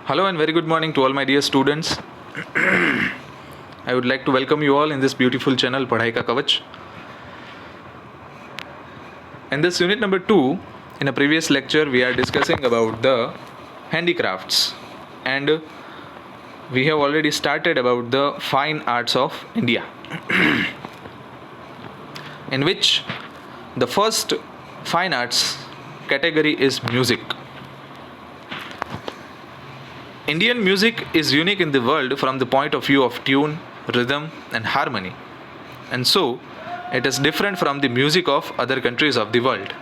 Hello and very good morning to all my dear students. I would like to welcome you all in this beautiful channel Padhai Ka Kavach. In this unit number 2, in a previous lecture we are discussing about the handicrafts, and we have already started about the fine arts of India, in which the first fine arts category is music. Indian music is unique in the world from the point of view of tune, rhythm, and harmony, and so it is different from the music of other countries of the world.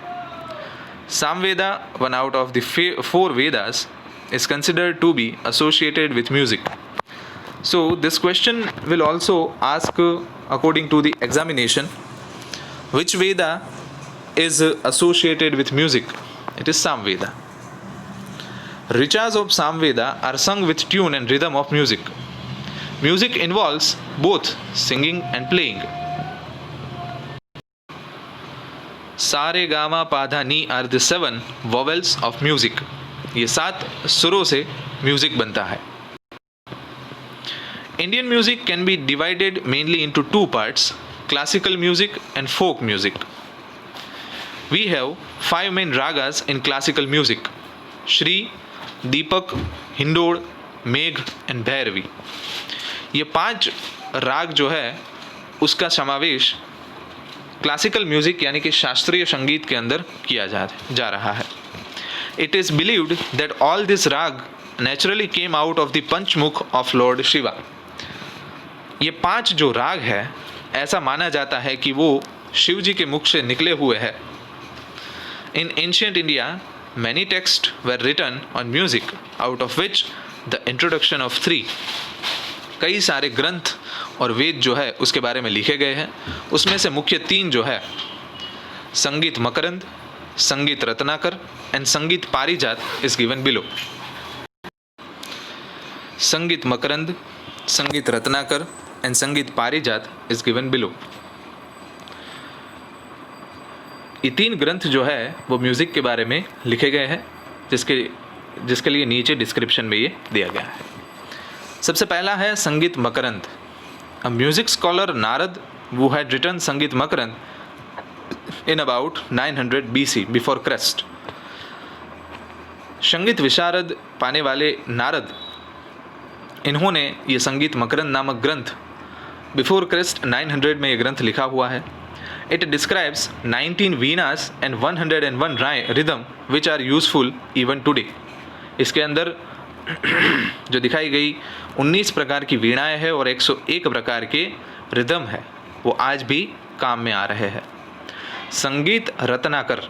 Samveda, one out of the four Vedas, is considered to be associated with music. So, this question will also ask, according to the examination, which Veda is associated with music? It is Samveda. Richas of Samveda are sung with tune and rhythm of music. Music involves both singing and playing. Sa re ga ma pa dha ni are the 7 vowels of music. ये 7 सुरों से music बनता है. Indian music can be divided mainly into 2 parts: classical music and folk music. We have 5 main ragas in classical music: Shri, Deepak, indole, मेघ and Bhairavi. ये 5 राग जो है उसका समावेश क्लासिकल म्यूजिक यानी कि शास्त्रीय संगीत के अंदर किया जा रहा है. It is believed that all this raga naturally came out of the Panchmukh of Lord Shiva. ये 5 जो राग है ऐसा माना जाता है कि वो शिव जी के मुख से निकले हुए हैं. इन ancient India many texts were written on music, out of which the introduction of 3. कई सारे ग्रंथ और वेद जो है उसके बारे में लिखे गए हैं. उसमें से मुख्य 3 जो है संगीत मकरंद, संगीत रत्नाकर एंड संगीत पारिजात इज गिवन बिलो. संगीत मकरंद, संगीत रत्नाकर एंड संगीत पारिजात इज गिवन बिलो. ये 3 ग्रंथ जो है वो म्यूज़िक के बारे में लिखे गए हैं, जिसके लिए नीचे डिस्क्रिप्शन में ये दिया गया है. सबसे पहला है Sangeet Makarand. A music scholar Narad who had written Sangeet Makarand in about 900 BC before Christ. Sangeet Visharad पाने वाले नारद, इन्होंने ये संगीत मकरंद नामक ग्रंथ बिफोर क्रिस्ट 900 में ये ग्रंथ लिखा हुआ है. It describes 19 वीणास and 101 rhythm which are useful even today. इसके अंदर जो दिखाई गई 19 प्रकार की वीणाएं हैं और 101 प्रकार के रिदम है, वो आज भी काम में आ रहे हैं. Sangeet Ratnakar.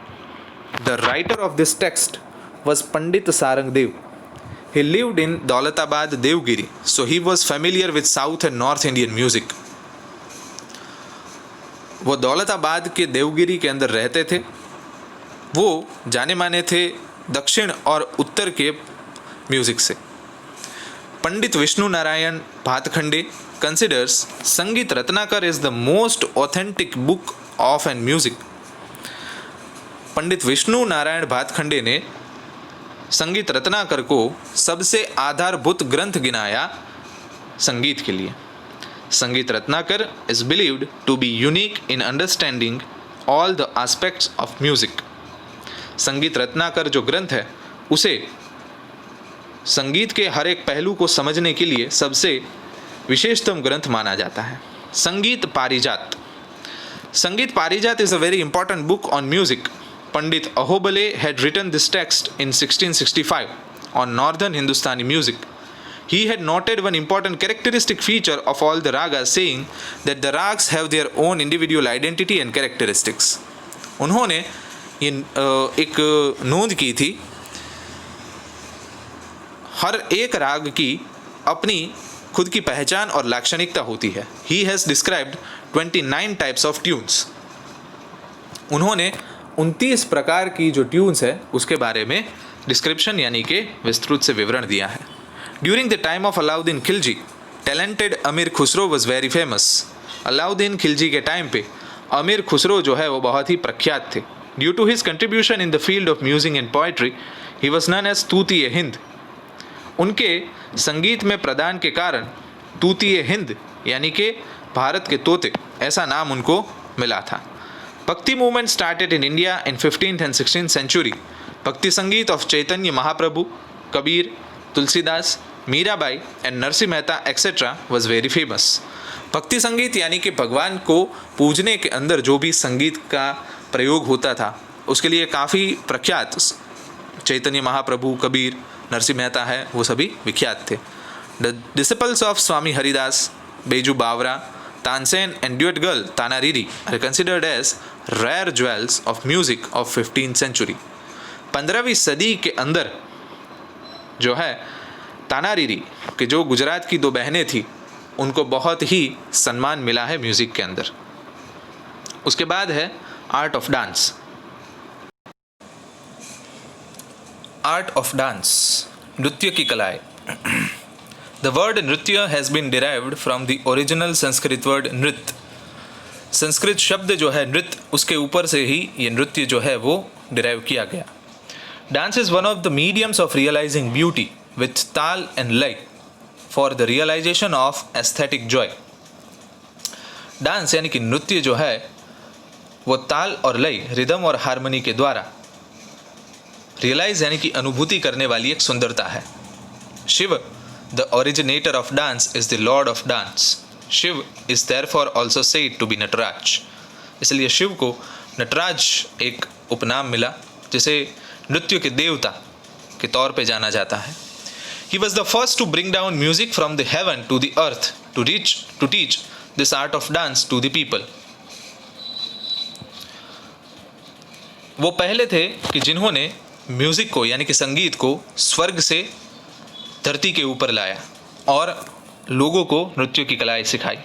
The writer of this text was Pandit Sarangdev. He lived in Daulatabad Devgiri, so he was familiar with South and North Indian music. वो दौलताबाद के देवगिरी के अंदर रहते थे. वो जाने माने थे दक्षिण और उत्तर के म्यूज़िक से. Pandit Vishnu Narayan Bhatkhande considers Sangeet Ratnakar is the most authentic book of an music. Pandit Vishnu Narayan Bhatkhande ने संगीत रत्नाकर को सबसे आधारभूत ग्रंथ गिनाया संगीत के लिए. संगीत Ratnakar is believed to be unique in understanding all the aspects of music. संगीत रत्नाकर जो ग्रंथ है उसे संगीत के हर एक पहलू को समझने के लिए सबसे विशेषतम ग्रंथ माना जाता है. संगीत पारिजात. संगीत पारिजात is a very important book on music. Pandit Ahobale had written this text in 1665 on northern Hindustani music. He had noted one important characteristic feature of all the ragas, saying that the rags have their own individual identity and characteristics. उन्होंने ये एक नोंद की थी, हर एक राग की अपनी खुद की पहचान और लाक्षणिकता होती है. He has described 29 types of tunes. उन्होंने 29 प्रकार की जो ट्यून्स है उसके बारे में डिस्क्रिप्शन यानी कि विस्तृत से विवरण दिया है. During the time of Alauddin Khilji, talented Amir Khusro was very famous. Alauddin Khilji के टाइम पे अमीर खुसरो जो है वो बहुत ही प्रख्यात थे. Due to his contribution in the field of music and poetry he was none as Tuti Hind. उनके संगीत में प्रदान के कारण तूतीय हिंद यानी कि भारत के तोते ऐसा नाम उनको मिला था। Bhakti movement started in India in 15th and 16th century। Bhakti sangeet of Chaitanya Mahaprabhu, Kabir, Tulsidas, Mirabai and Narsinh Mehta etcetera was very famous. Bhakti sangeet यानी कि भगवान को पूजने के अंदर जो भी संगीत का प्रयोग होता था उसके लिए काफ़ी प्रख्यात चैतन्य महाप्रभु, कबीर, नरसिंह मेहता है, वो सभी विख्यात थे। The disciples of Swami Haridas, Baiju Bawra, Tansen and duet girl Tanariri are considered as rare jewels of music of 15th century। 15वीं सदी के अंदर जो है तानारीरी के जो गुजरात की दो बहनें थी उनको बहुत ही सम्मान मिला है म्यूज़िक के अंदर। उसके बाद है art of dance. Art of dance, नृत्य की कलाएं। The word nritya has been derived from the original Sanskrit word nritya. Sanskrit शब्द जो है नृत्य, उसके ऊपर से ही ये नृत्य जो है वो डिराइव किया गया। Dance is one of the mediums of realising beauty with taal and laya for the realisation of aesthetic joy. Dance यानी कि नृत्य जो है वो ताल और लय, रिदम और हारमोनी के द्वारा रियलाइज यानी कि अनुभूति करने वाली एक सुंदरता है। Shiva, the originator of dance, is the lord of dance. Shiva is therefore also said to be Nataraj. इसलिए शिव को नटराज एक उपनाम मिला, जिसे नृत्य के देवता के तौर पे जाना जाता है। He was the first to bring down music from the heaven to the earth to teach this art of dance to the people। वो पहले थे कि जिन्होंने म्यूजिक को यानी कि संगीत को स्वर्ग से धरती के ऊपर लाया और लोगों को नृत्य की कलाएं सिखाई।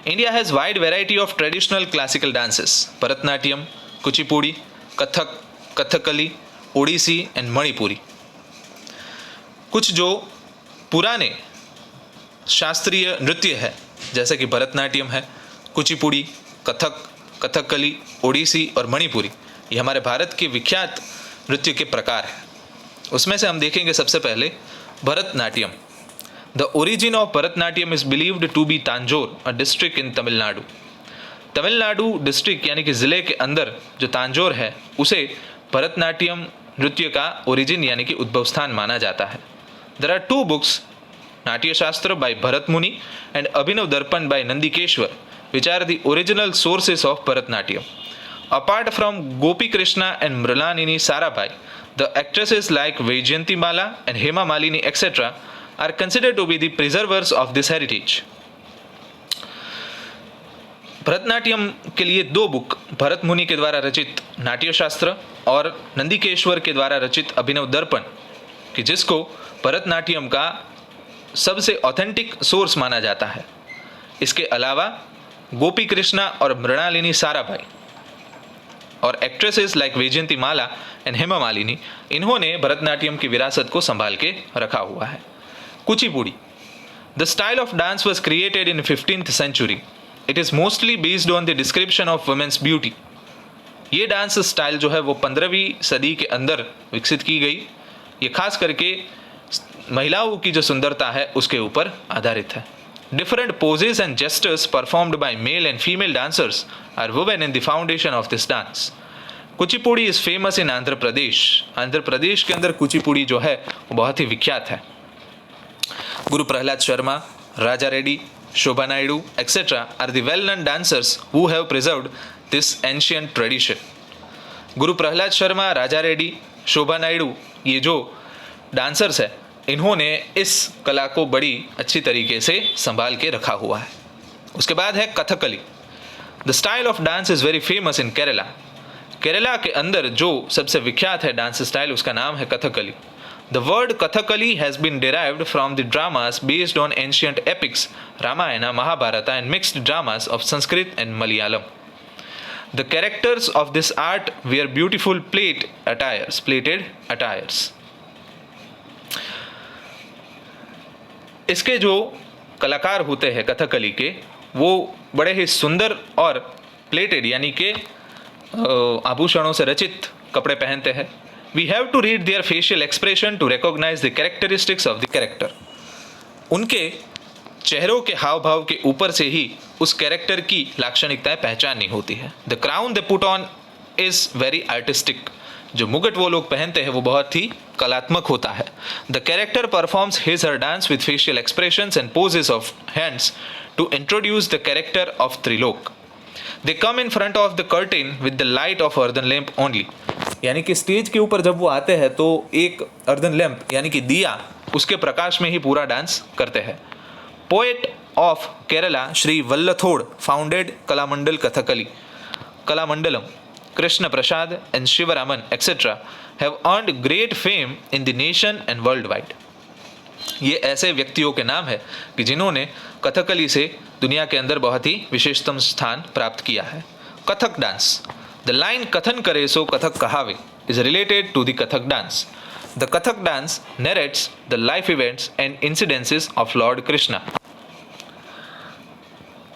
India has wide variety of traditional classical dances, Bharatanatyam, Kuchipudi, Kathak, Kathakali, Odissi and Manipuri. कुछ जो पुराने शास्त्रीय नृत्य है जैसे कि भरतनाट्यम है, कुचिपुड़ी, कथक, कथकली, ओडिसी और मणिपुरी, ये हमारे भारत के विख्यात नृत्य के प्रकार हैं। उसमें से हम देखेंगे सबसे पहले Bharatanatyam. The origin of Bharatanatyam is believed to be Tanjore, a district in Tamil Nadu. Tamil Nadu district यानी कि ज़िले के अंदर जो तांजोर है उसे भरतनाट्यम नृत्य का ओरिजिन यानी कि उद्भव स्थान माना जाता है। देयर आर 2 बुक्स, नाट्य शास्त्र बाय भरत मुनि and Abhinav Darpan by Nandikeshwar, which are the original sources of Bharatnatyam. Apart from Gopi Krishna and Mrilanini Sarabhai, the actresses like Vaijayanti Mala and Hema Malini etc. are considered to be the preservers of this heritage. Bharatanatyam के लिए 2 book, Bharat मुनि के द्वारा रचित नाट्य शास्त्र और नंदिकेश्वर के द्वारा रचित अभिनव दर्पण, कि जिसको भरतनाट्यम का सबसे ऑथेंटिक सोर्स माना जाता है। इसके अलावा गोपी कृष्णा और मृणालिनी साराभाई और actresses like Vyjayanthimala and Hema Malini, इन्होंने भरतनाट्यम की विरासत को संभाल के रखा हुआ है। Kuchipudi, the style of dance was created in 15th century. It is mostly based on the description of women's beauty. ये डांस स्टाइल जो है वो 15वीं सदी के अंदर विकसित की गई। ये खास करके महिलाओं की जो सुंदरता है उसके ऊपर आधारित है। Different poses and gestures performed by male and female dancers are woven in the foundation of this dance. Kuchipudi is famous in Andhra Pradesh. Andhra Pradesh के अंदर कुचिपुड़ी जो है वो बहुत ही विख्यात है। गुरु प्रहलाद शर्मा, राजा रेड्डी, शोभा Naidu etc. are the well-known dancers who have preserved this ancient tradition. गुरु प्रहलाद शर्मा, राजा रेड्डी, शोभा नायडू, ये जो डांसर्स है इन्होंने इस कला को बड़ी अच्छी तरीके से संभाल के रखा हुआ है। उसके बाद है Kathakali. The style of dance is very famous in Kerala. Kerala के अंदर जो सबसे विख्यात है डांस स्टाइल उसका नाम है Kathakali. The word Kathakali has been derived from the dramas based on ancient epics Ramayana, Mahabharata and mixed dramas of Sanskrit and Malayalam. The characters of this art wear beautiful pleated attires. इसके जो कलाकार होते हैं कथकली के, वो बड़े ही सुंदर और प्लेटेड यानी कि आभूषणों से रचित कपड़े पहनते हैं। We have to read their facial expression to recognise the characteristics of the character. उनके चेहरों के हाव भाव के ऊपर से ही उस कैरेक्टर की लाक्षणिकताएं पहचाननी होती है। The crown they put on is very artistic. जो मुकुट वो लोग पहनते हैं वो बहुत ही कलात्मक होता है। The character performs his her dance with facial expressions and poses of hands to introduce the character of Trilok. They come in front of the curtain with the light of earthen lamp only. यानी कि stage के ऊपर जब वो आते हैं तो एक अर्दन लैंप यानी कि दिया, उसके प्रकाश में ही पूरा डांस करते हैं। Poet of Kerala Shri Vallathol founded Kalamandal Kathakali, Kalamandalam, Krishna Prasad and Shivaraman etc. have earned great fame in the nation and worldwide. ये ऐसे व्यक्तियों के नाम है कि जिन्होंने कथकली से दुनिया के अंदर बहुत ही विशेषतम स्थान प्राप्त किया है। कथक डांस। द लाइन कथन करे सो कथक कहावे is related to the Kathak dance. The Kathak dance narrates the life events and incidences of Lord Krishna.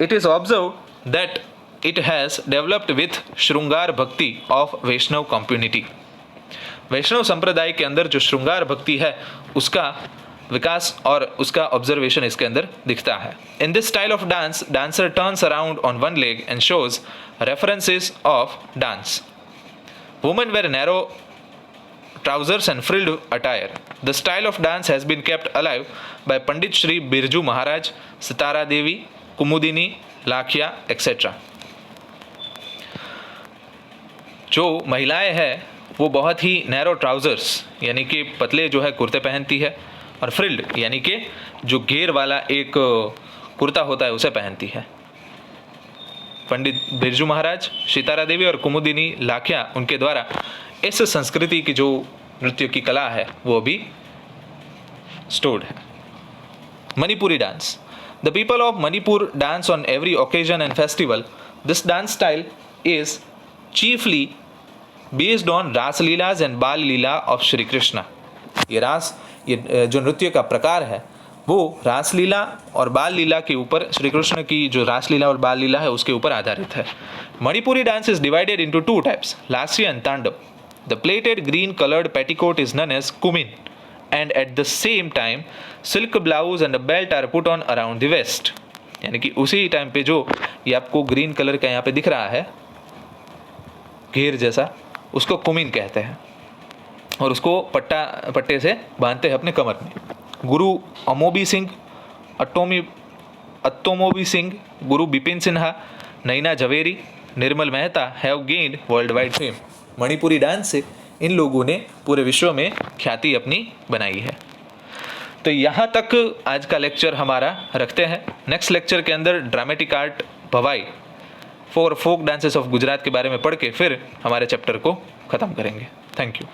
It is observed that it has developed with श्रृंगार भक्ति of वैष्णव कम्युनिटी। वैष्णव संप्रदाय के अंदर जो श्रृंगार भक्ति है उसका विकास और उसका ऑब्जर्वेशन इसके अंदर दिखता है। In this style of dance dancer turns around on one leg and shows references of dance. Women wear narrow trousers and frilled attire. The style of dance has been kept alive by Pandit Shri Birju Maharaj, Sitara Devi, Kumudini, Lakhia, etc. जो महिलाएं हैं वो बहुत ही narrow trousers यानी कि पतले जो है कुर्ते पहनती है और फ्रिल्ड यानी कि जो घेर वाला एक कुर्ता होता है उसे पहनती है। पंडित बिरजू महाराज, सीतारा देवी और कुमुदिनी लाखिया उनके द्वारा इस संस्कृति की जो नृत्य की कला है वो भी स्टोर्ड है। Manipuri dance. The people of Manipur dance on every occasion and festival. This dance style is chiefly based on रास लीलाज एंड बाल लीला ऑफ श्री कृष्णा। ये जो नृत्य का प्रकार है वो रास लीला और बाल लीला के ऊपर, श्री कृष्ण की जो रास लीला और बाल लीला है उसके ऊपर आधारित है। Manipuri dance is divided into two types, Lasya and Tandav. The pleated green coloured petticoat is known as Kumin and at the same time silk blouse and a belt are put on around the waist. यानी कि उसी time पे जो ये आपको green colour का यहाँ पे दिख रहा है घेर जैसा, उसको कुमिन कहते हैं और उसको पट्टे से बांधते हैं अपने कमर में। गुरु अमोबी Singh, Atombi Singh, Guru Bipin Sinha, Naina Jhaveri, Nirmal Mehta have gained worldwide fame. Manipuri dance से इन लोगों ने पूरे विश्व में ख्याति अपनी बनाई है। तो यहाँ तक आज का लेक्चर हमारा रखते हैं। नेक्स्ट लेक्चर के अंदर dramatic art Bhavai for folk dances of Gujarat के बारे में पढ़ के फिर हमारे चैप्टर को ख़त्म करेंगे। Thank you.